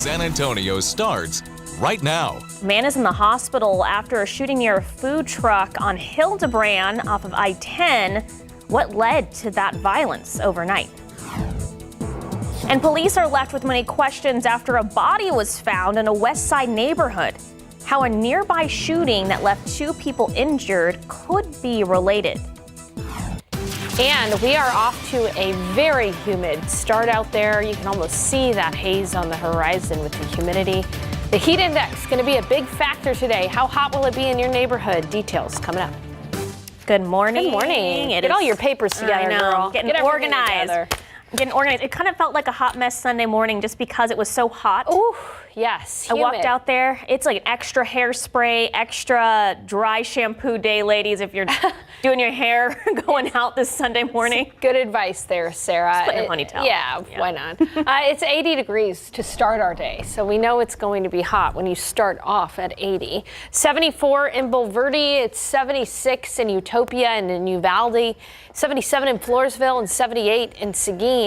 San Antonio starts right now. A man is in the hospital after a shooting near a food truck on Hildebrand off of I-10. What led to that violence overnight? And police are left with many questions after a body was found in a West Side neighborhood. How a nearby shooting that left 2 people injured could be related. And we are off to a very humid start out there. You can almost see that haze on the horizon with the humidity. The heat index going to be a big factor today. How hot will it be in your neighborhood? Details coming up. Good morning. Good morning. Get all your papers together, I know. girl. Getting organized. Getting organized. It kind of felt like a hot mess Sunday morning just because it was so hot. Ooh, yes. I humid. walked out there. It's like an extra hairspray, extra dry shampoo day, ladies, if you're doing your hair going out this Sunday morning. Good advice there, Sarah. Split your ponytail. Yeah, why not? It's 80 degrees to start our day, so we know it's going to be hot when you start off at 80. 74 in Bulverde, it's 76 in Utopia and in Uvalde, 77 in Floresville, and 78 in Seguin.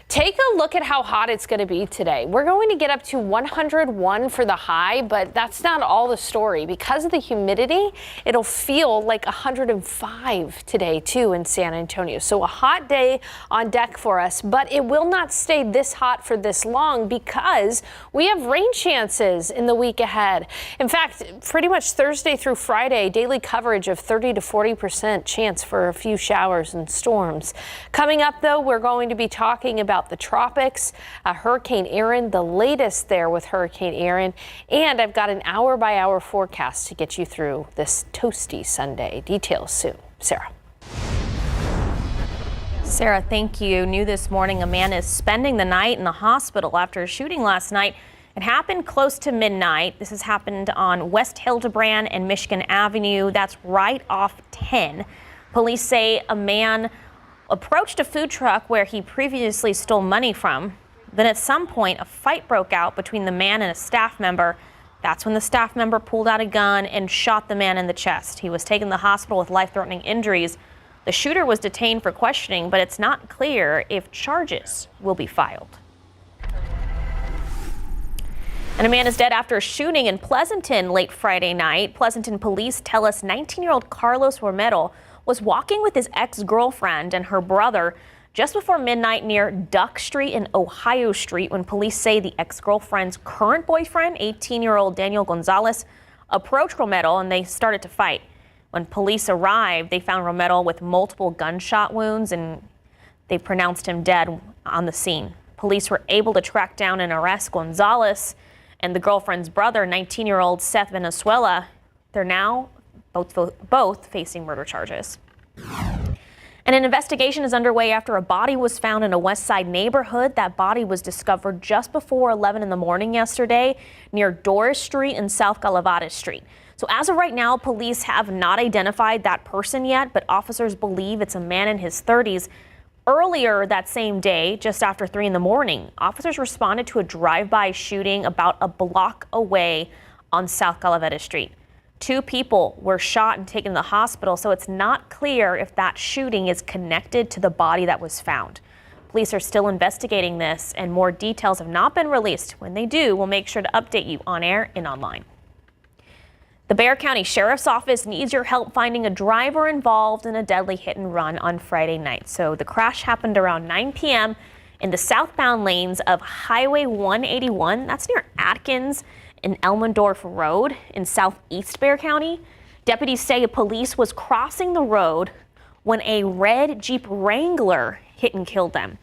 Take a look at how hot it's going to be today. We're going to get up to 101 for the high, but that's not all the story. Because of the humidity, it'll feel like 105 today, too, in San Antonio. So a hot day on deck for us, but it will not stay this hot for this long because we have rain chances in the week ahead. In fact, pretty much Thursday through Friday, daily coverage of 30 to 40% chance for a few showers and storms. Coming up, though, we're going to be talking about the tropics, Hurricane Erin, the latest there with Hurricane Erin, and I've got an hour-by-hour forecast to get you through this toasty Sunday. Details soon. Sarah. Sarah, thank you. New this morning, a man is spending the night in the hospital after a shooting last night. It happened close to midnight. This has happened on West Hildebrand and Michigan Avenue. That's right off 10. Police say a man approached a food truck where he previously stole money from. Then at some point, a fight broke out between the man and a staff member. That's when the staff member pulled out a gun and shot the man in the chest. He was taken to the hospital with life-threatening injuries. The shooter was detained for questioning, but it's not clear if charges will be filed. And a man is dead after a shooting in Pleasanton late Friday night. Pleasanton police tell us 19-year-old Carlos Romero was walking with his ex-girlfriend and her brother just before midnight near Duck Street and Ohio Street when police say the ex-girlfriend's current boyfriend, 18-year-old Daniel Gonzalez, approached Romero and they started to fight. When police arrived, they found Romero with multiple gunshot wounds and they pronounced him dead on the scene. Police were able to track down and arrest Gonzalez and the girlfriend's brother, 19-year-old Seth Venezuela. They're now both facing murder charges. And an investigation is underway after a body was found in a West Side neighborhood. That body was discovered just before 11 in the morning yesterday near Doris Street and South Galavada Street. So as of right now, police have not identified that person yet, but officers believe it's a man in his 30s. Earlier that same day, just after 3 in the morning, officers responded to a drive-by shooting about a block away on South Galavada Street. 2 people were shot and taken to the hospital, so it's not clear if that shooting is connected to the body that was found. Police are still investigating this, and more details have not been released. When they do, we'll make sure to update you on air and online. The Bexar County Sheriff's Office needs your help finding a driver involved in a deadly hit and run on Friday night. So the crash happened around 9 p.m. in the southbound lanes of Highway 181. That's near Atkins in Elmendorf Road in southeast Bexar County. Deputies say police was crossing the road when a red Jeep Wrangler hit and killed them.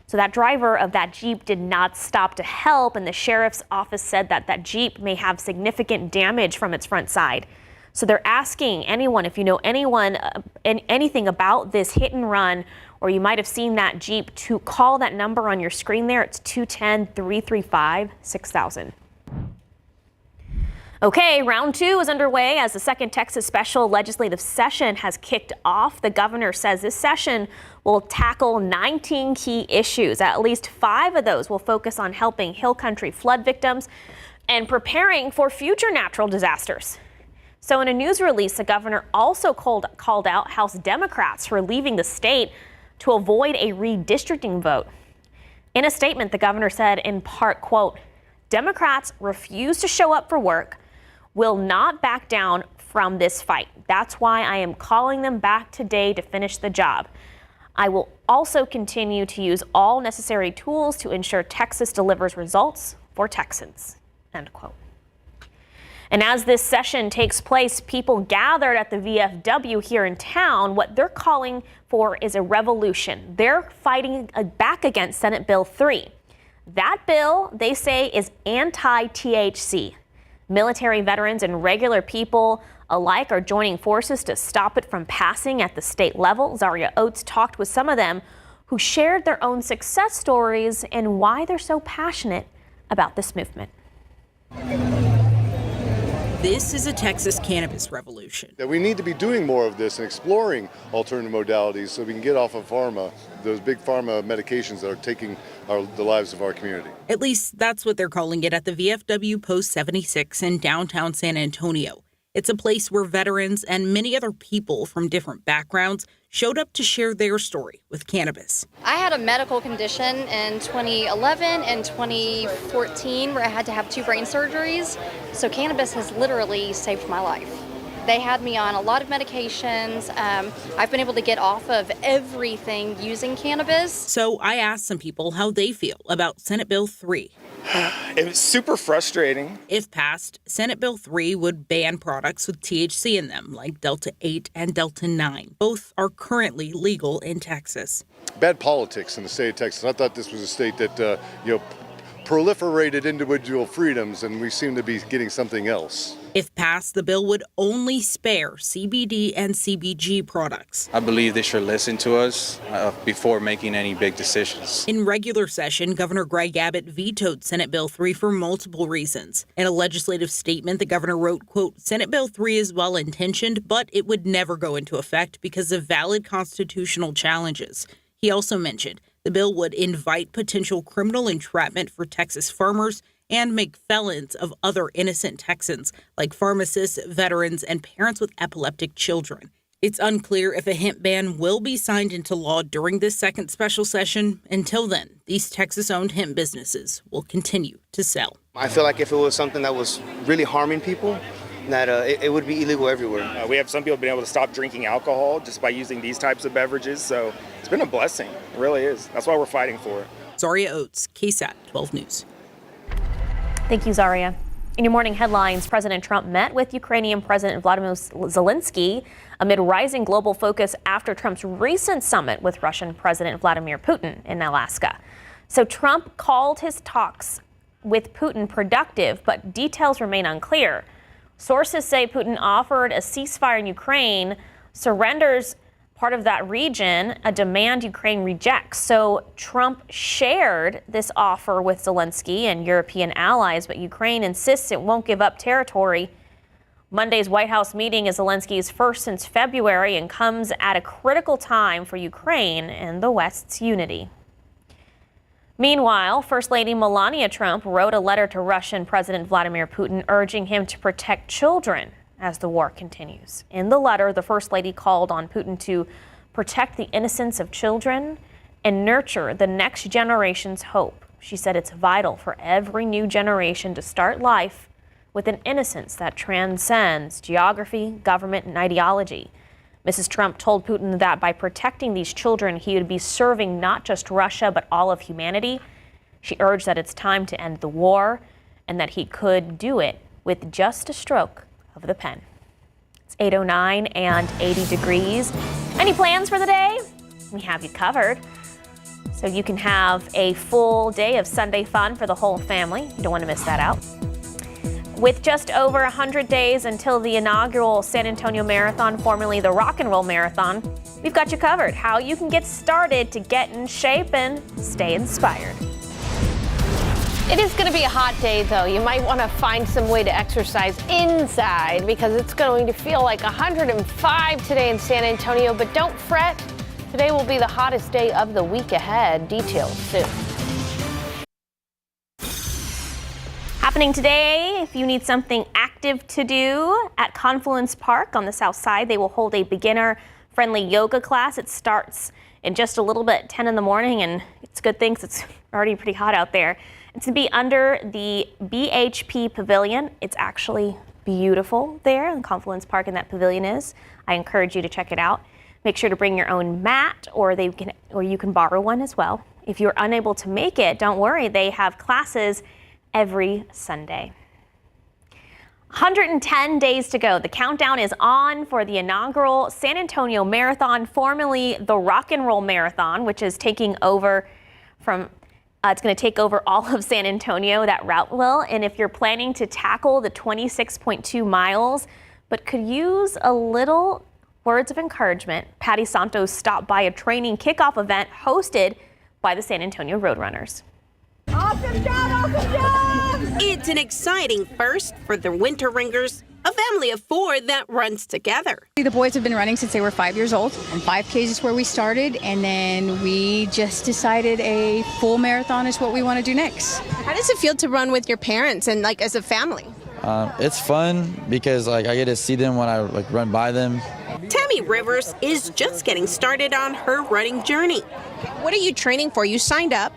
So that driver of that Jeep did not stop to help, and the sheriff's office said that that Jeep may have significant damage from its front side. So they're asking anyone, if you know anything about this hit and run, or you might have seen that Jeep, to call that number on your screen there. It's 210-335-6000. Okay, round 2 is underway as the second Texas special legislative session has kicked off. The governor says this session will tackle 19 key issues. At least 5 of those will focus on helping Hill Country flood victims and preparing for future natural disasters. So in a news release, the governor also called out House Democrats for leaving the state to avoid a redistricting vote. In a statement, the governor said in part, quote, Democrats refuse to show up for work, will not back down from this fight. That's why I am calling them back today to finish the job. I will also continue to use all necessary tools to ensure Texas delivers results for Texans." End quote. And as this session takes place, people gathered at the VFW here in town. What they're calling for is a revolution. They're fighting back against Senate Bill 3. That bill, they say, is anti-THC. Military veterans and regular people alike are joining forces to stop it from passing at the state level. Zaria Oates talked with some of them who shared their own success stories and why they're so passionate about this movement. This is a Texas cannabis revolution. That we need to be doing more of this and exploring alternative modalities so we can get off of pharma, those big pharma medications that are taking the lives of our community. At least that's what they're calling it at the VFW Post 76 in downtown San Antonio. It's a place where veterans and many other people from different backgrounds showed up to share their story with cannabis. I had a medical condition in 2011 and 2014 where I had to have 2 brain surgeries. So cannabis has literally saved my life. They had me on a lot of medications. I've been able to get off of everything using cannabis. So I asked some people how they feel about Senate Bill 3. It was super frustrating. If passed, Senate Bill 3 would ban products with THC in them, like Delta 8 and Delta 9. Both are currently legal in Texas. Bad politics in the state of Texas. I thought this was a state that, proliferated individual freedoms, and we seem to be getting something else. If passed, the bill would only spare CBD and CBG products. I believe they should listen to us before making any big decisions. In regular session, Governor Greg Abbott vetoed Senate Bill 3 for multiple reasons. In a legislative statement, the governor wrote, quote, "Senate Bill 3 is well-intentioned, but it would never go into effect because of valid constitutional challenges." He also mentioned the bill would invite potential criminal entrapment for Texas farmers and make felons of other innocent Texans, like pharmacists, veterans, and parents with epileptic children. It's unclear if a hemp ban will be signed into law during this second special session. Until then, these Texas-owned hemp businesses will continue to sell. I feel like if it was something that was really harming people, that it would be illegal everywhere. We have some people been able to stop drinking alcohol just by using these types of beverages, so it's been a blessing. It really is. That's why we're fighting for it. Zaria Oates, KSAT 12 News. Thank you, Zaria. In your morning headlines, President Trump met with Ukrainian President Vladimir Zelensky amid rising global focus after Trump's recent summit with Russian President Vladimir Putin in Alaska. So Trump called his talks with Putin productive, but details remain unclear. Sources say Putin offered a ceasefire in Ukraine, surrenders part of that region, a demand Ukraine rejects. So Trump shared this offer with Zelensky and European allies, but Ukraine insists it won't give up territory. Monday's White House meeting is Zelensky's first since February and comes at a critical time for Ukraine and the West's unity. Meanwhile, First Lady Melania Trump wrote a letter to Russian President Vladimir Putin urging him to protect children as the war continues. In the letter, the First Lady called on Putin to protect the innocence of children and nurture the next generation's hope. She said it's vital for every new generation to start life with an innocence that transcends geography, government, and ideology. Mrs. Trump told Putin that by protecting these children, he would be serving not just Russia, but all of humanity. She urged that it's time to end the war and that he could do it with just a stroke of the pen. It's 8:09 and 80 degrees. Any plans for the day? We have you covered. So you can have a full day of Sunday fun for the whole family. You don't want to miss that out. With just over 100 days until the inaugural San Antonio Marathon, formerly the Rock and Roll Marathon, we've got you covered. How you can get started to get in shape and stay inspired. It is going to be a hot day, though. You might want to find some way to exercise inside because it's going to feel like 105 today in San Antonio. But don't fret. Today will be the hottest day of the week ahead. Details soon. Happening today, if you need something active to do at Confluence Park on the south side, they will hold a beginner-friendly yoga class. It starts in just a little bit, 10 in the morning, and it's a good thing 'cause it's already pretty hot out there. It's to be under the BHP Pavilion. It's actually beautiful there in Confluence Park, and that pavilion is. I encourage you to check it out. Make sure to bring your own mat, or you can borrow one as well. If you're unable to make it, don't worry. They have classes every Sunday. 110 days to go. The countdown is on for the inaugural San Antonio Marathon, formerly the Rock and Roll Marathon, which is taking over from it's going to take over all of San Antonio, that route will. And if you're planning to tackle the 26.2 miles, but could use a little words of encouragement, Patty Santos stopped by a training kickoff event hosted by the San Antonio Roadrunners. Awesome job, awesome job! It's an exciting first for the Winter Ringers, a family of 4 that runs together. The boys have been running since they were 5 years old, and 5Ks is where we started, and then we just decided a full marathon is what we want to do next. How does it feel to run with your parents and as a family? It's fun because I get to see them when I run by them. Tammy Rivers is just getting started on her running journey. What are you training for? You signed up.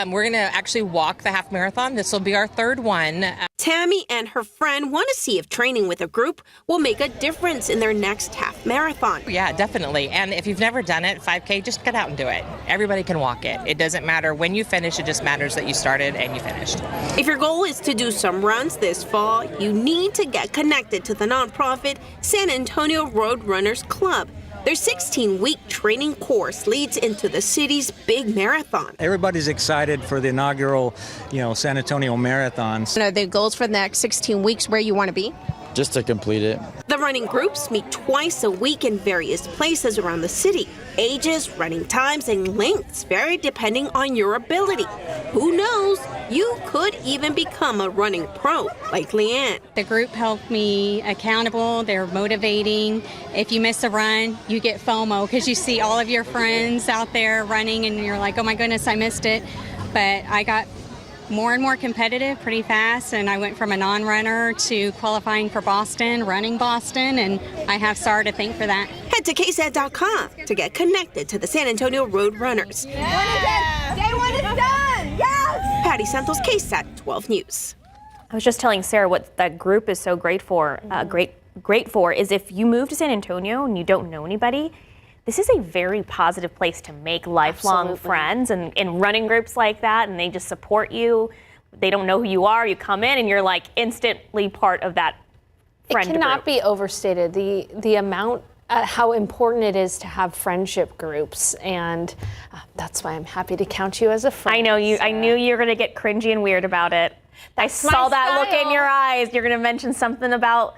We're going to actually walk the half marathon. This will be our 3rd one. Tammy and her friend want to see if training with a group will make a difference in their next half marathon. Yeah, definitely. And if you've never done it, 5K, just get out and do it. Everybody can walk it. It doesn't matter when you finish. It just matters that you started and you finished. If your goal is to do some runs this fall, you need to get connected to the nonprofit San Antonio Roadrunners Club. Their 16-week training course leads into the city's big marathon. Everybody's excited for the inaugural, San Antonio Marathon. The goals for the next 16 weeks, where you want to be? Just to complete it. The running groups meet twice a week in various places around the city. Ages, running times, and lengths vary depending on your ability. Who knows? You could even become a running pro like Leanne. The group helped me accountable. They're motivating. If you miss a run, you get FOMO because you see all of your friends out there running and you're like, oh my goodness, I missed it. But I got more and more competitive pretty fast, and I went from a non-runner to qualifying for Boston, running Boston, and I have SAR to thank for that. Head to KSAT.com to get connected to the San Antonio Roadrunners. Yeah. Day 1 is done! Yes! Patty Santos, KSAT 12 News. I was just telling Sarah what that group is so great for. Great for is if you move to San Antonio and you don't know anybody, this is a very positive place to make lifelong friends, and in running groups like that, and they just support you. They don't know who you are. You come in and you're like instantly part of that friend group. It cannot be overstated, the amount, how important it is to have friendship groups, and that's why I'm happy to count you as a friend. I know you. I knew you were going to get cringy and weird about it. I saw that look in your eyes. You're going to mention something about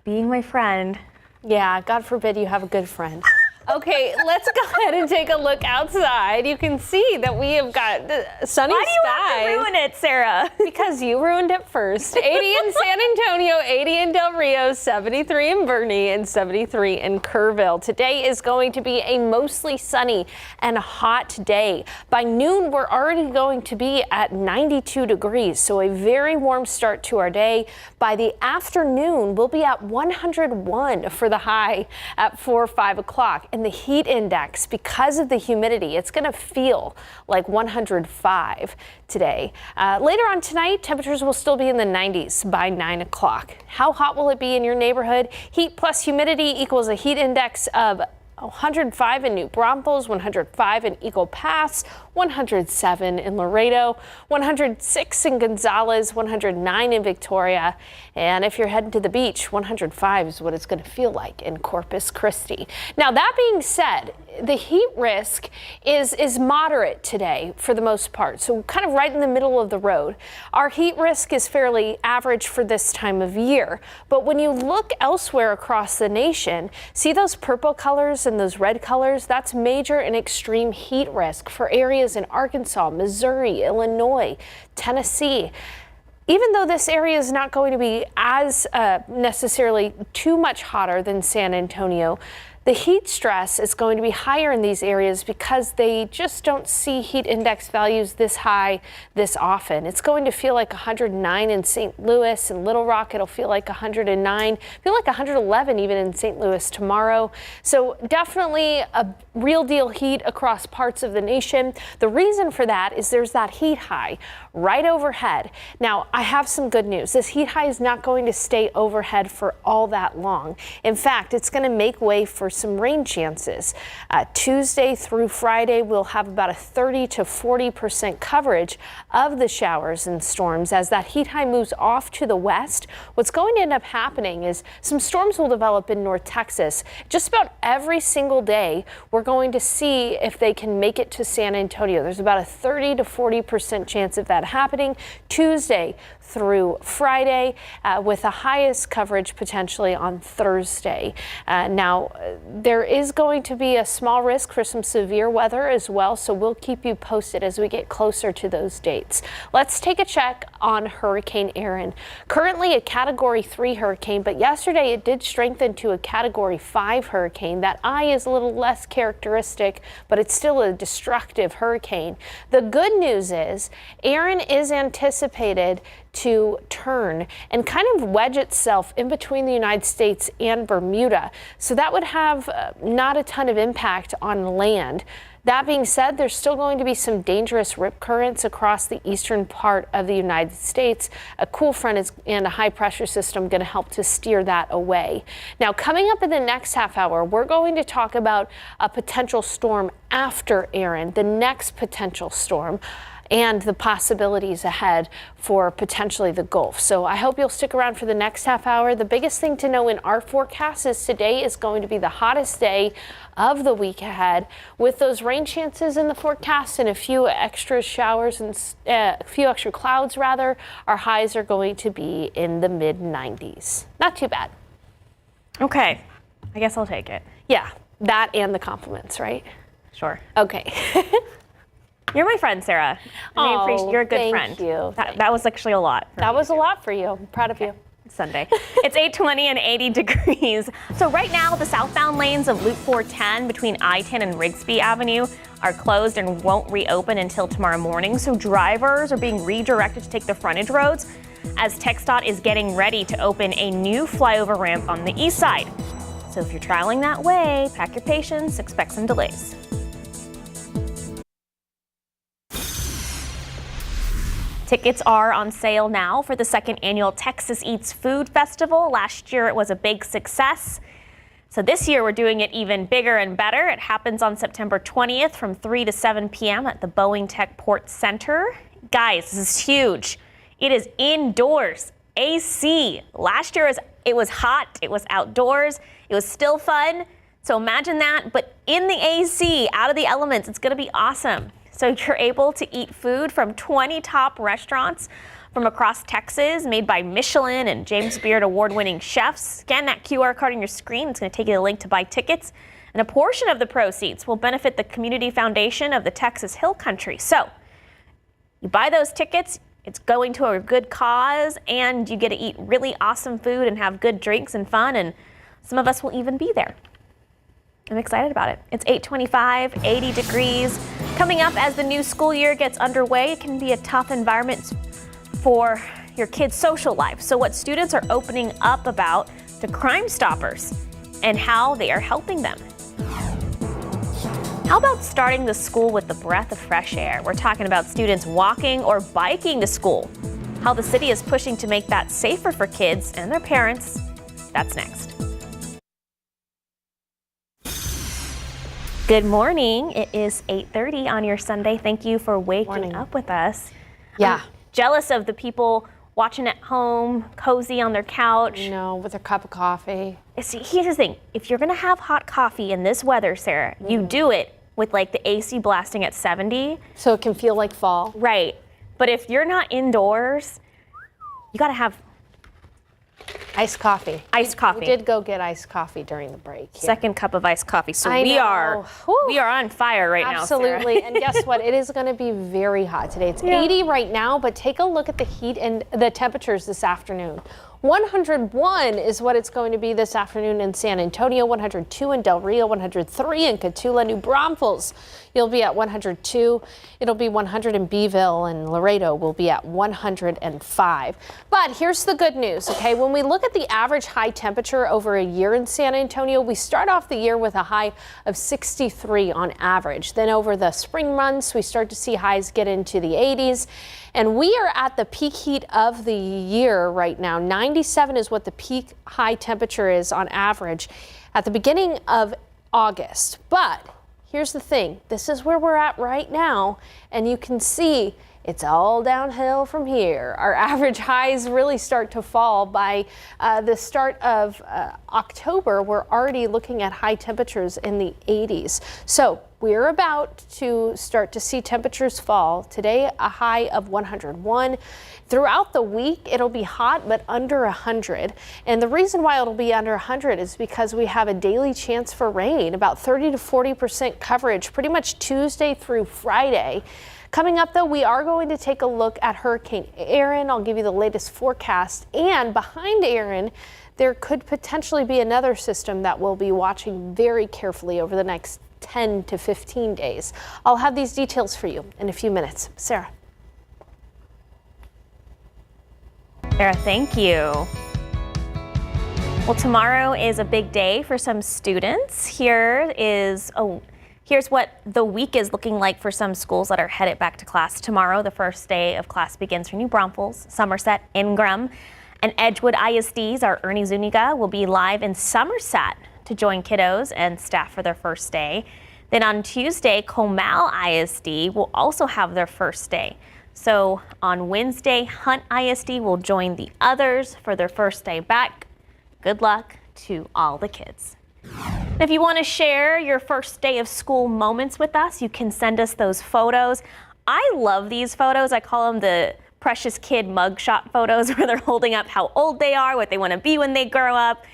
being my friend. Yeah, God forbid you have a good friend. Okay, let's go ahead and take a look outside. You can see that we have got sunny skies. Why do you have to ruin it, Sarah? Because you ruined it first. 80 in San Antonio, 80 in Del Rio, 73 in Boerne, and 73 in Kerrville. Today is going to be a mostly sunny and hot day. By noon, we're already going to be at 92 degrees, so a very warm start to our day. By the afternoon, we'll be at 101 for the high at 4 or 5 o'clock. And the heat index, because of the humidity, it's going to feel like 105 today. Later on tonight, temperatures will still be in the 90s by 9 o'clock. How hot will it be in your neighborhood? Heat plus humidity equals a heat index of 105 in New Braunfels, 105 in Eagle Pass, 107 in Laredo, 106 in Gonzales, 109 in Victoria, and if you're heading to the beach, 105 is what it's going to feel like in Corpus Christi. Now, that being said, the heat risk is moderate today for the most part, so kind of right in the middle of the road. Our heat risk is fairly average for this time of year, but when you look elsewhere across the nation, see those purple colors and those red colors? That's major and extreme heat risk for areas in Arkansas, Missouri, Illinois, Tennessee. Even though this area is not going to be as necessarily too much hotter than San Antonio, The heat stress is going to be higher in these areas because they just don't see heat index values this high this often. It's going to feel like 109 in St. Louis and Little Rock. It'll feel like 109, feel like 111 even in St. Louis tomorrow. So definitely a real deal heat across parts of the nation. The reason for that is there's that heat high right overhead. Now, I have some good news. This heat high is not going to stay overhead for all that long. In fact, it's going to make way for some rain chances. Tuesday through Friday, we'll have about a 30 to 40% coverage of the showers and storms. As that heat high moves off to the west, what's going to end up happening is some storms will develop in North Texas. Just about every single day, we're going to see if they can make it to San Antonio. There's about a 30 to 40% chance of that happening Tuesday through Friday, with the highest coverage potentially on Thursday. Now, there is going to be a small risk for some severe weather as well, so we'll keep you posted as we get closer to those dates. Let's take a check on Hurricane Erin. Currently a Category 3 hurricane, but yesterday it did strengthen to a Category 5 hurricane. That eye is a little less characteristic, but it's still a destructive hurricane. The good news is Erin is anticipated to turn and kind of wedge itself in between the United States and Bermuda. So that would have not a ton of impact on land. That being said, there's still going to be some dangerous rip currents across the eastern part of the United States. A cool front and a high pressure system going to help to steer that away. Now, coming up in the next half hour, we're going to talk about a potential storm after Erin, the next potential storm, and the possibilities ahead for potentially the Gulf. So I hope you'll stick around for the next half hour. The biggest thing to know in our forecast is today is going to be the hottest day of the week ahead, with those rain chances in the forecast and a few extra showers and a few extra clouds rather. Our highs are going to be in the mid 90s. Not too bad. Okay, I guess I'll take it. Yeah, that and the compliments, right? Sure. Okay. You're my friend, Sarah. You're a good friend. Thank you. That was actually a lot. That was a lot for you. I'm proud of you. Sunday. It's 8:20 and 80 degrees. So right now, the southbound lanes of Loop 410 between I-10 and Rigsby Avenue are closed and won't reopen until tomorrow morning. So drivers are being redirected to take the frontage roads as TxDOT is getting ready to open a new flyover ramp on the east side. So if you're traveling that way, pack your patience, expect some delays. Tickets are on sale now for the second annual Texas Eats Food Festival. Last year it was a big success. So this year we're doing it even bigger and better. It happens on September 20th from 3 to 7 p.m. at the Boeing Techport Center. Guys, this is huge. It is indoors, AC. Last year it was hot, it was outdoors, it was still fun. So imagine that, but in the AC, out of the elements, it's gonna be awesome. So you're able to eat food from 20 top restaurants from across Texas, made by Michelin and James Beard award-winning chefs. Scan that QR code on your screen. It's going to take you to the link to buy tickets. And a portion of the proceeds will benefit the Community Foundation of the Texas Hill Country. So you buy those tickets, it's going to a good cause, and you get to eat really awesome food and have good drinks and fun, and some of us will even be there. I'm excited about it. It's 8:25, 80 degrees. Coming up as the new school year gets underway, it can be a tough environment for your kids' social life. So what students are opening up about to Crime Stoppers and how they are helping them. How about starting the school with a breath of fresh air? We're talking about students walking or biking to school. How the city is pushing to make that safer for kids and their parents. That's next. Good morning. It is 8:30 on your Sunday. Thank you for waking up with us. Yeah. I'm jealous of the people watching at home, cozy on their couch. No, with their cup of coffee. See, here's the thing. If you're going to have hot coffee in this weather, Sarah, you do it with like the AC blasting at 70. So it can feel like fall. Right. But if you're not indoors, you got to have iced coffee. Iced coffee. We did go get iced coffee during the break. Here. Second cup of iced coffee. So we are on fire right now, Sarah. Absolutely. And guess what? It is going to be very hot today. It's 80 right now, but take a look at the heat and the temperatures this afternoon. 101 is what it's going to be this afternoon in San Antonio, 102 in Del Rio, 103 in Cotulla, New Braunfels. You'll be at 102. It'll be 100 in Beeville, and Laredo will be at 105. But here's the good news, okay? When we look at the average high temperature over a year in San Antonio, we start off the year with a high of 63 on average. Then over the spring months, we start to see highs get into the 80s. And we are at the peak heat of the year right now. 97 is what the peak high temperature is on average at the beginning of August. But here's the thing, this is where we're at right now, and you can see it's all downhill from here. Our average highs really start to fall by the start of October. We're already looking at high temperatures in the 80s. So we're about to start to see temperatures fall. Today, a high of 101. Throughout the week, it'll be hot, but under 100. And the reason why it'll be under 100 is because we have a daily chance for rain, about 30 to 40% coverage, pretty much Tuesday through Friday. Coming up, though, we are going to take a look at Hurricane Erin. I'll give you the latest forecast. And behind Erin, there could potentially be another system that we'll be watching very carefully over the next 10 to 15 days. I'll have these details for you in a few minutes. Sarah. Sarah, thank you. Well, tomorrow is a big day for some students. Here's what the week is looking like for some schools that are headed back to class tomorrow. The first day of class begins for New Braunfels, Somerset, Ingram, and Edgewood ISDs. Our Ernie Zuniga will be live in Somerset to join kiddos and staff for their first day. Then on Tuesday, Comal ISD will also have their first day. So on Wednesday, Hunt ISD will join the others for their first day back. Good luck to all the kids. If you want to share your first day of school moments with us, you can send us those photos. I love these photos. I call them the precious kid mugshot photos, where they're holding up how old they are, what they want to be when they grow up.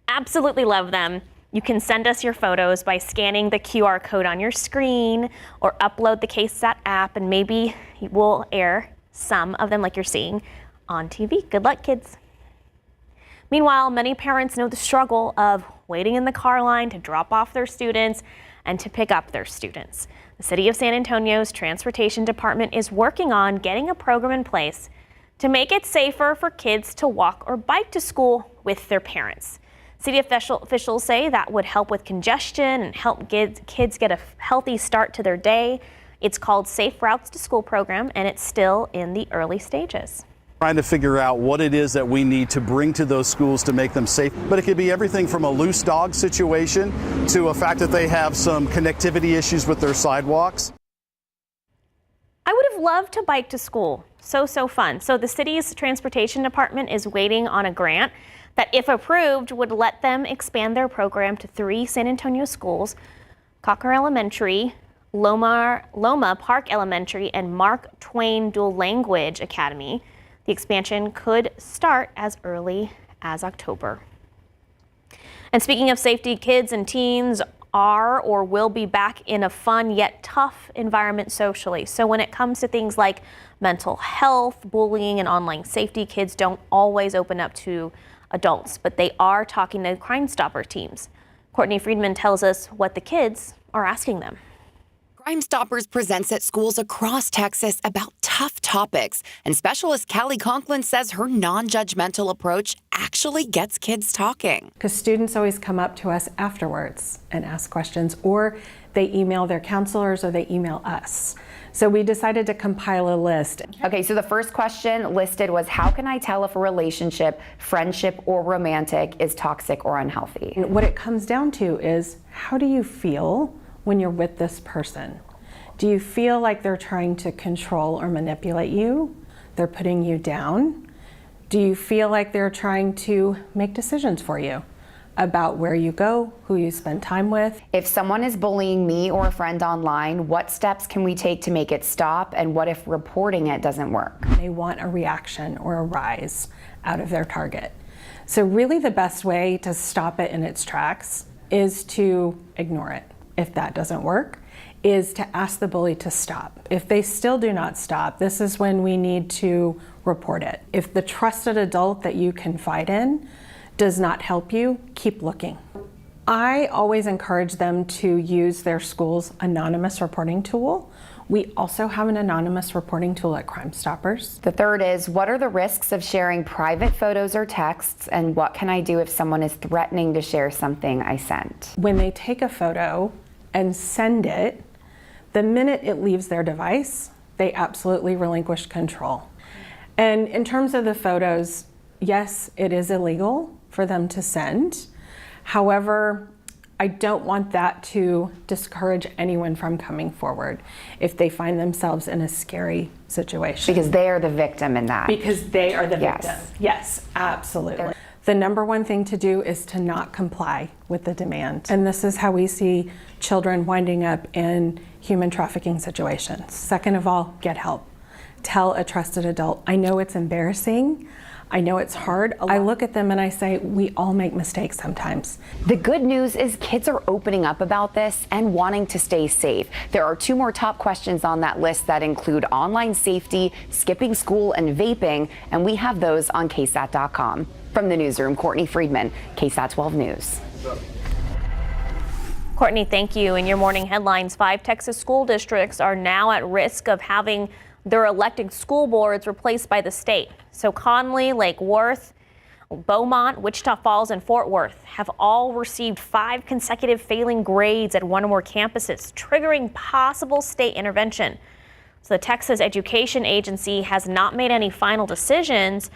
Absolutely love them. You can send us your photos by scanning the QR code on your screen or upload the KSAT app, and maybe we'll air some of them like you're seeing on TV. Good luck, kids. Meanwhile, many parents know the struggle of waiting in the car line to drop off their students and to pick up their students. The City of San Antonio's Transportation Department is working on getting a program in place to make it safer for kids to walk or bike to school with their parents. City officials say that would help with congestion and help kids get a healthy start to their day. It's called Safe Routes to School program, and it's still in the early stages. Trying to figure out what it is that we need to bring to those schools to make them safe. But it could be everything from a loose dog situation to a fact that they have some connectivity issues with their sidewalks. I would have loved to bike to school. So fun. So the city's transportation department is waiting on a grant that, if approved, would let them expand their program to 3 San Antonio schools: Cocker Elementary, Loma Park Elementary, and Mark Twain Dual Language Academy. The expansion could start as early as October. And speaking of safety, kids and teens are or will be back in a fun yet tough environment socially. So when it comes to things like mental health, bullying, and online safety, kids don't always open up to adults, but they are talking to Crime Stopper teams. Courtney Friedman tells us what the kids are asking them. Crime Stoppers presents at schools across Texas about tough topics, and specialist Callie Conklin says her non-judgmental approach actually gets kids talking. Because students always come up to us afterwards and ask questions, or they email their counselors, or they email us. So we decided to compile a list. Okay, so the first question listed was, how can I tell if a relationship, friendship, or romantic is toxic or unhealthy? And what it comes down to is, how do you feel when you're with this person? Do you feel like they're trying to control or manipulate you? They're putting you down? Do you feel like they're trying to make decisions for you about where you go, who you spend time with? If someone is bullying me or a friend online, what steps can we take to make it stop? And what if reporting it doesn't work? They want a reaction or a rise out of their target. So really the best way to stop it in its tracks is to ignore it. If that doesn't work, is to ask the bully to stop. If they still do not stop, this is when we need to report it. If the trusted adult that you confide in does not help you, keep looking. I always encourage them to use their school's anonymous reporting tool. We also have an anonymous reporting tool at Crime Stoppers. The third is, what are the risks of sharing private photos or texts, and what can I do if someone is threatening to share something I sent? When they take a photo and send it, the minute it leaves their device, they absolutely relinquish control. And in terms of the photos, yes, it is illegal for them to send. However, I don't want that to discourage anyone from coming forward if they find themselves in a scary situation. Because they are the victim in that. Because they are the Yes. victim. Yes, absolutely. The number one thing to do is to not comply with the demand. And this is how we see children winding up in human trafficking situations. Second of all, get help. Tell a trusted adult. I know it's embarrassing. I know it's hard. I look at them and I say, we all make mistakes sometimes. The good news is kids are opening up about this and wanting to stay safe. There are 2 more top questions on that list that include online safety, skipping school, and vaping, and we have those on KSAT.com. From the newsroom, Courtney Friedman, KSAT 12 News. Courtney, thank you. In your morning headlines, 5 Texas school districts are now at risk of having their elected school boards replaced by the state. So Conley, Lake Worth, Beaumont, Wichita Falls, and Fort Worth have all received 5 consecutive failing grades at one or more campuses, triggering possible state intervention. So the Texas Education Agency has not made any final decisions,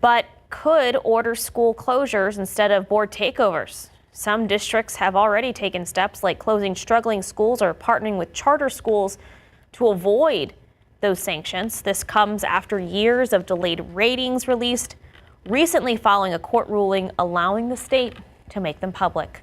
but could order school closures instead of board takeovers. Some districts have already taken steps like closing struggling schools or partnering with charter schools to avoid those sanctions. This comes after years of delayed ratings released recently following a court ruling allowing the state to make them public.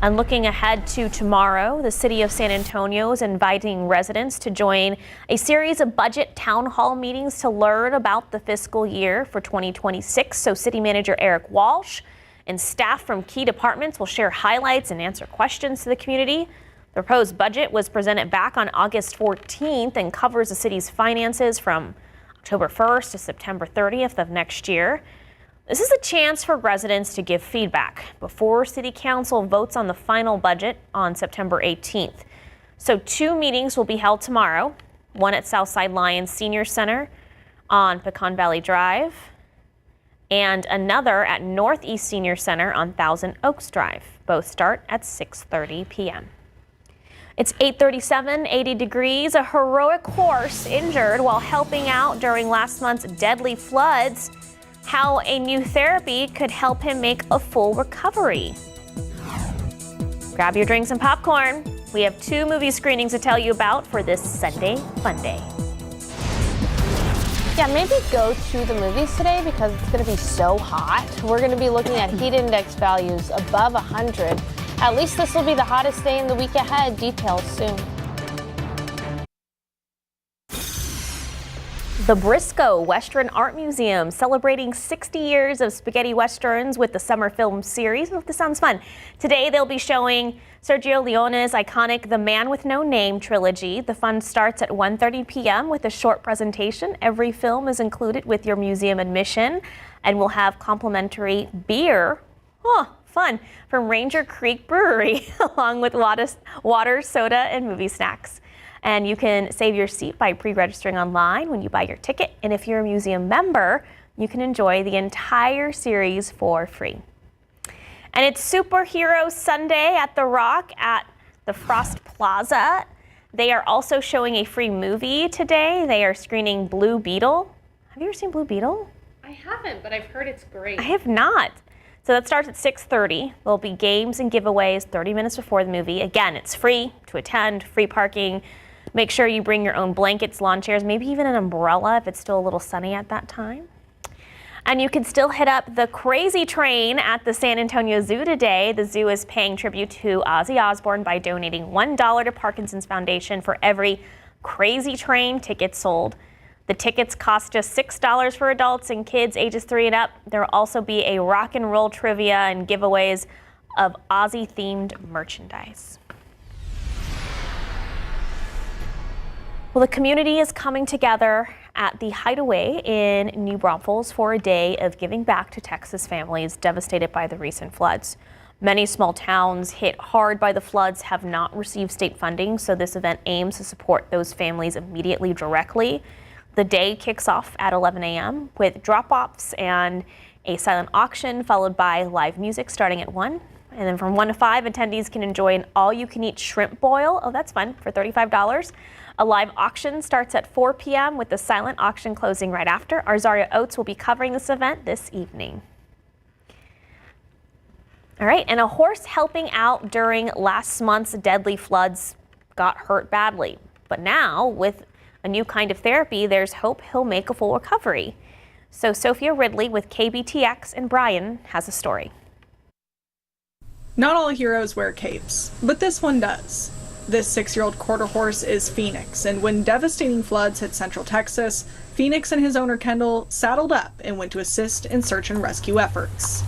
And looking ahead to tomorrow, the city of San Antonio is inviting residents to join a series of budget town hall meetings to learn about the fiscal year for 2026. So City Manager Eric Walsh and staff from key departments will share highlights and answer questions to the community. The proposed budget was presented back on August 14th and covers the city's finances from October 1st to September 30th of next year. This is a chance for residents to give feedback before City Council votes on the final budget on September 18th. So 2 meetings will be held tomorrow, one at Southside Lions Senior Center on Pecan Valley Drive, and another at Northeast Senior Center on Thousand Oaks Drive. Both start at 6:30 p.m. It's 8:37, 80 degrees. A heroic horse injured while helping out during last month's deadly floods. How a new therapy could help him make a full recovery. Grab your drinks and popcorn. We have 2 movie screenings to tell you about for this Sunday Fun Day. Yeah, maybe go to the movies today because it's going to be so hot. We're going to be looking at heat index values above 100. At least this will be the hottest day in the week ahead. Details soon. The Briscoe Western Art Museum celebrating 60 years of spaghetti westerns with the summer film series. Oh, this sounds fun. Today they'll be showing Sergio Leone's iconic The Man with No Name trilogy. The fun starts at 1:30 p.m. with a short presentation. Every film is included with your museum admission and will have complimentary beer. Oh, fun, from Ranger Creek Brewery, along with water, soda, and movie snacks. And you can save your seat by pre-registering online when you buy your ticket. And if you're a museum member, you can enjoy the entire series for free. And it's Superhero Sunday at The Rock at the Frost Plaza. They are also showing a free movie today. They are screening Blue Beetle. Have you ever seen Blue Beetle? I haven't, but I've heard it's great. I have not. So that starts at 6:30. There'll be games and giveaways 30 minutes before the movie. Again, it's free to attend, free parking. Make sure you bring your own blankets, lawn chairs, maybe even an umbrella if it's still a little sunny at that time. And you can still hit up the Crazy Train at the San Antonio Zoo today. The zoo is paying tribute to Ozzy Osbourne by donating $1 to Parkinson's Foundation for every Crazy Train ticket sold. The tickets cost just $6 for adults and kids ages 3 and up. There will also be a rock and roll trivia and giveaways of Ozzy-themed merchandise. Well, the community is coming together at the Hideaway in New Braunfels for a day of giving back to Texas families devastated by the recent floods. Many small towns hit hard by the floods have not received state funding, so this event aims to support those families immediately directly. The day kicks off at 11 a.m. with drop-offs and a silent auction, followed by live music starting at 1. And then from 1 to 5, attendees can enjoy an all-you-can-eat shrimp boil. Oh, that's fun, for $35. A live auction starts at 4 p.m. with the silent auction closing right after. Our Zaria Oates will be covering this event this evening. All right, and a horse helping out during last month's deadly floods got hurt badly. But now, with a new kind of therapy, there's hope he'll make a full recovery. So Sophia Ridley with KBTX and Brian has a story. Not all heroes wear capes, but this one does. This 6-year-old quarter horse is Phoenix, and when devastating floods hit central Texas, Phoenix and his owner Kendall saddled up and went to assist in search and rescue efforts.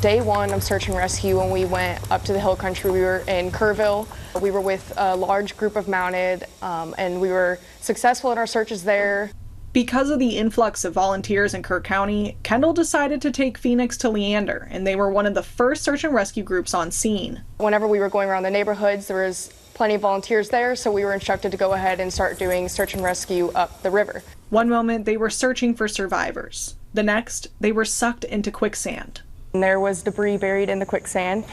Day one of search and rescue, when we went up to the hill country, we were in Kerrville. We were with a large group of mounted, and we were successful in our searches there. Because of the influx of volunteers in Kirk County, Kendall decided to take Phoenix to Leander, and they were one of the first search and rescue groups on scene. Whenever we were going around the neighborhoods, there was plenty of volunteers there, so we were instructed to go ahead and start doing search and rescue up the river. One moment they were searching for survivors. The next, they were sucked into quicksand. And there was debris buried in the quicksand,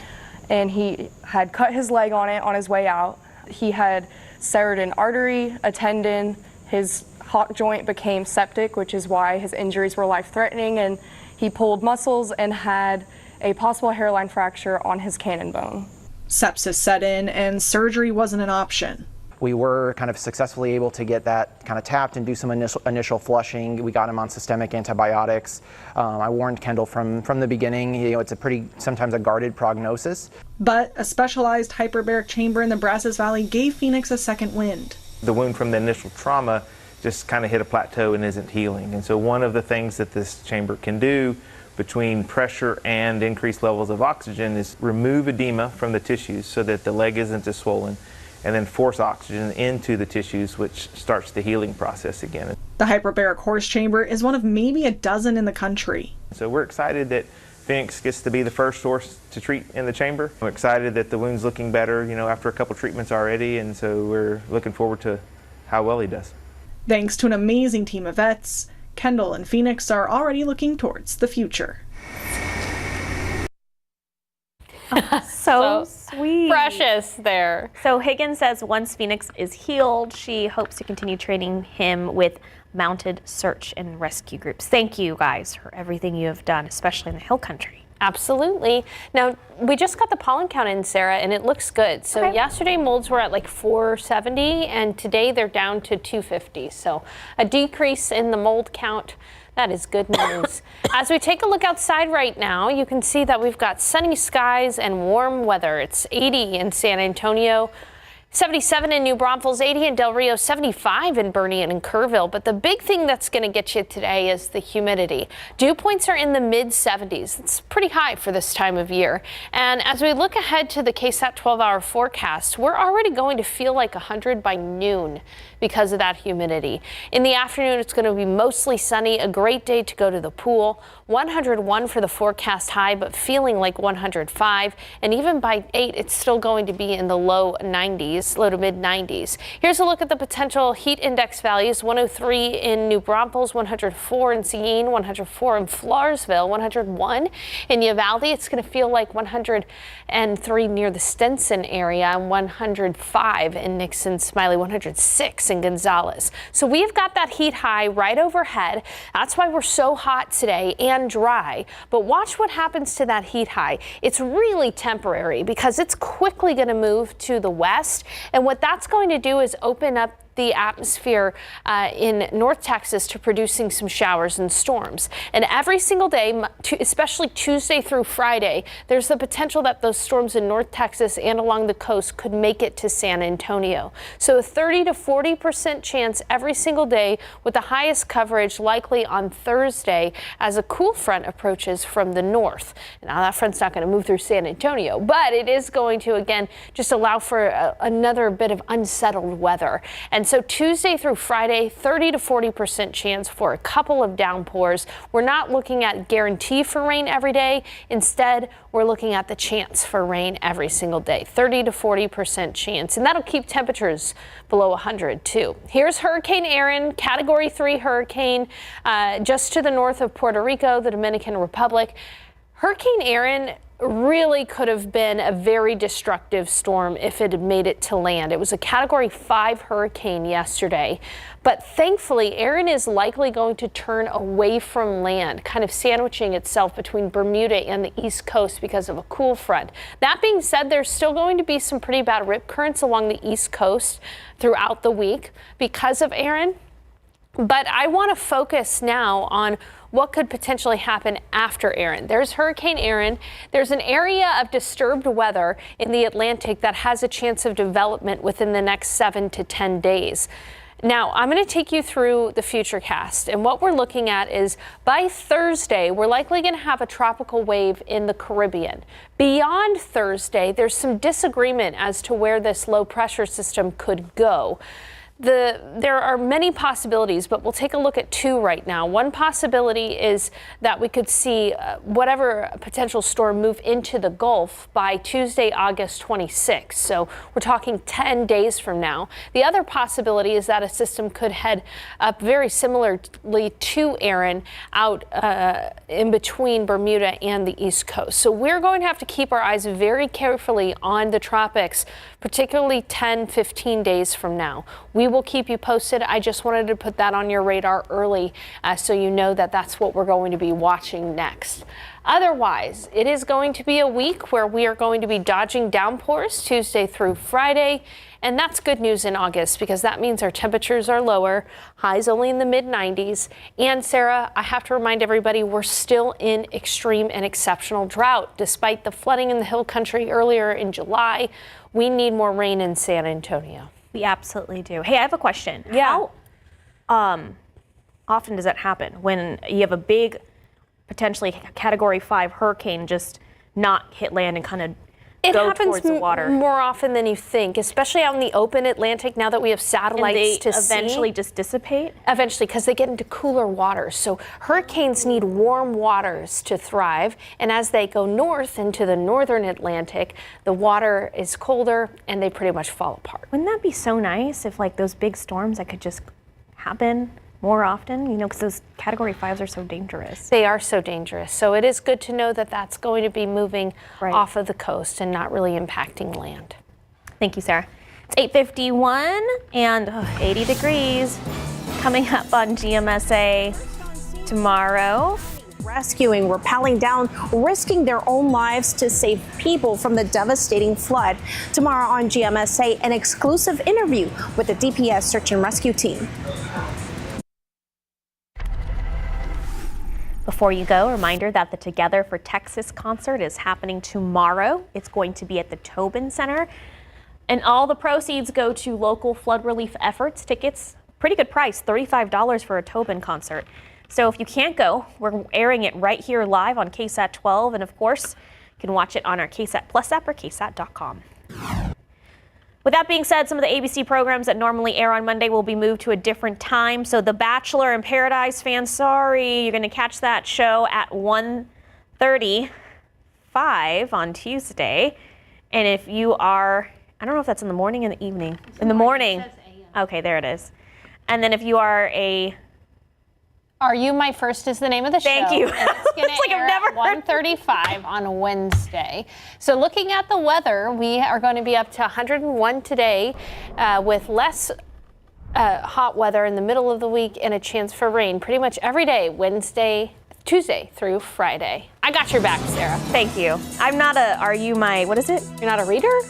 and he had cut his leg on it on his way out. He had severed an artery, a tendon, his hock joint became septic, which is why his injuries were life-threatening, and he pulled muscles and had a possible hairline fracture on his cannon bone. Sepsis set in and surgery wasn't an option. We were kind of successfully able to get that kind of tapped and do some initial flushing. We got him on systemic antibiotics. I warned Kendall from the beginning, it's a sometimes a guarded prognosis. But a specialized hyperbaric chamber in the Brazos Valley gave Phoenix a second wind. The wound from the initial trauma just kind of hit a plateau and isn't healing. And so one of the things that this chamber can do between pressure and increased levels of oxygen is remove edema from the tissues so that the leg isn't as swollen, and then force oxygen into the tissues, which starts the healing process again. The hyperbaric horse chamber is one of maybe a dozen in the country. So we're excited that Phoenix gets to be the first horse to treat in the chamber. I'm excited that the wound's looking better, after a couple treatments already, and so we're looking forward to how well he does. Thanks to an amazing team of vets, Kendall and Phoenix are already looking towards the future. So sweet. Precious there. So Higgins says once Phoenix is healed, she hopes to continue training him with mounted search and rescue groups. Thank you guys for everything you have done, especially in the hill country. Absolutely. Now, we just got the pollen count in, Sarah, and it looks good. So yesterday molds were at like 470, and today they're down to 250. So a decrease in the mold count. That is good news. As we take a look outside right now, you can see that we've got sunny skies and warm weather. It's 80 in San Antonio, 77 in New Braunfels, 80 in Del Rio, 75 in Bernie and in Kerrville. But the big thing that's going to get you today is the humidity. Dew points are in the mid-70s. It's pretty high for this time of year. And as we look ahead to the KSAT 12-hour forecast, we're already going to feel like 100 by noon because of that humidity. In the afternoon, it's going to be mostly sunny, a great day to go to the pool. 101 for the forecast high, but feeling like 105. And even by 8, it's still going to be in the low 90s, low to mid 90s. Here's a look at the potential heat index values. 103 in New Braunfels, 104 in Seguin, 104 in Floresville, 101 in Uvalde. It's going to feel like 103 near the Stinson area, and 105 in Nixon, Smiley, 106 in Gonzales. So we've got that heat high right overhead. That's why we're so hot today and dry. But watch what happens to that heat high. It's really temporary because it's quickly going to move to the west. And what that's going to do is open up the atmosphere in North Texas to producing some showers and storms. And every single day, especially Tuesday through Friday, there's the potential that those storms in North Texas and along the coast could make it to San Antonio. So a 30 to 40% chance every single day, with the highest coverage likely on Thursday as a cool front approaches from the north. Now that front's not going to move through San Antonio, but it is going to, again, just allow for another bit of unsettled weather. And And so Tuesday through Friday, 30 to 40% chance for a couple of downpours. We're not looking at guarantee for rain every day. Instead, we're looking at the chance for rain every single day, 30 to 40% chance. And that'll keep temperatures below 100 too. Here's Hurricane Erin, Category 3 hurricane, just to the north of Puerto Rico, the Dominican Republic. Hurricane Erin really could have been a very destructive storm if it had made it to land. It was a Category 5 hurricane yesterday, but thankfully Erin is likely going to turn away from land, kind of sandwiching itself between Bermuda and the East Coast because of a cool front. That being said, there's still going to be some pretty bad rip currents along the East Coast throughout the week because of Erin. But I want to focus now on what could potentially happen after Erin. There's Hurricane Erin. There's an area of disturbed weather in the Atlantic that has a chance of development within the next 7 to 10 days. Now, I'm going to take you through the futurecast, and what we're looking at is by Thursday, we're likely going to have a tropical wave in the Caribbean. Beyond Thursday, there's some disagreement as to where this low pressure system could go. There are many possibilities, but we'll take a look at two right now. One possibility is that we could see whatever potential storm move into the Gulf by Tuesday, August 26th. So we're talking 10 days from now. The other possibility is that a system could head up very similarly to Erin out in between Bermuda and the East Coast. So we're going to have to keep our eyes very carefully on the tropics, particularly 10, 15 days from now. We will keep you posted. I just wanted to put that on your radar early so you know that that's what we're going to be watching next. Otherwise, it is going to be a week where we are going to be dodging downpours Tuesday through Friday. And that's good news in August because that means our temperatures are lower, highs only in the mid-90s. And Sarah, I have to remind everybody we're still in extreme and exceptional drought. Despite the flooding in the hill country earlier in July, we need more rain in San Antonio. We absolutely do. Hey, I have a question. Yeah. How often does that happen when you have a big, potentially Category 5 hurricane just not hit land and kind of go towards the water? It happens more often than you think, especially out in the open Atlantic now that we have satellites to see. Eventually just dissipate? Eventually, because they get into cooler waters. So hurricanes need warm waters to thrive. And as they go north into the northern Atlantic, the water is colder and they pretty much fall apart. Wouldn't that be so nice if like those big storms that could just happen more often, you know, because those Category 5s are so dangerous. They are so dangerous. So it is good to know that that's going to be moving off of the coast and not really impacting land. Thank you, Sarah. It's 8:51 and 80 degrees coming up on GMSA tomorrow. Rescuing, rappelling down, risking their own lives to save people from the devastating flood. Tomorrow on GMSA, an exclusive interview with the DPS search and rescue team. Before you go, a reminder that the Together for Texas concert is happening tomorrow. It's going to be at the Tobin Center, and all the proceeds go to local flood relief efforts. Tickets, pretty good price, $35 for a Tobin concert. So if you can't go, we're airing it right here live on KSAT 12, and of course, you can watch it on our KSAT Plus app or KSAT.com. With that being said, some of the ABC programs that normally air on Monday will be moved to a different time. So The Bachelor in Paradise fans, sorry, you're going to catch that show at 1:35 on Tuesday. And if you are, I don't know if that's in the morning or in the evening. In the morning. Okay, there it is. And then if you are a... Are You My First is the name of the show. Thank you. And it's going to air at 1:35 on Wednesday. So looking at the weather, we are going to be up to 101 today with less hot weather in the middle of the week and a chance for rain pretty much every day, Tuesday through Friday. I got your back, Sarah. Thank you. I'm not a, are you my, what is it? You're not a reader?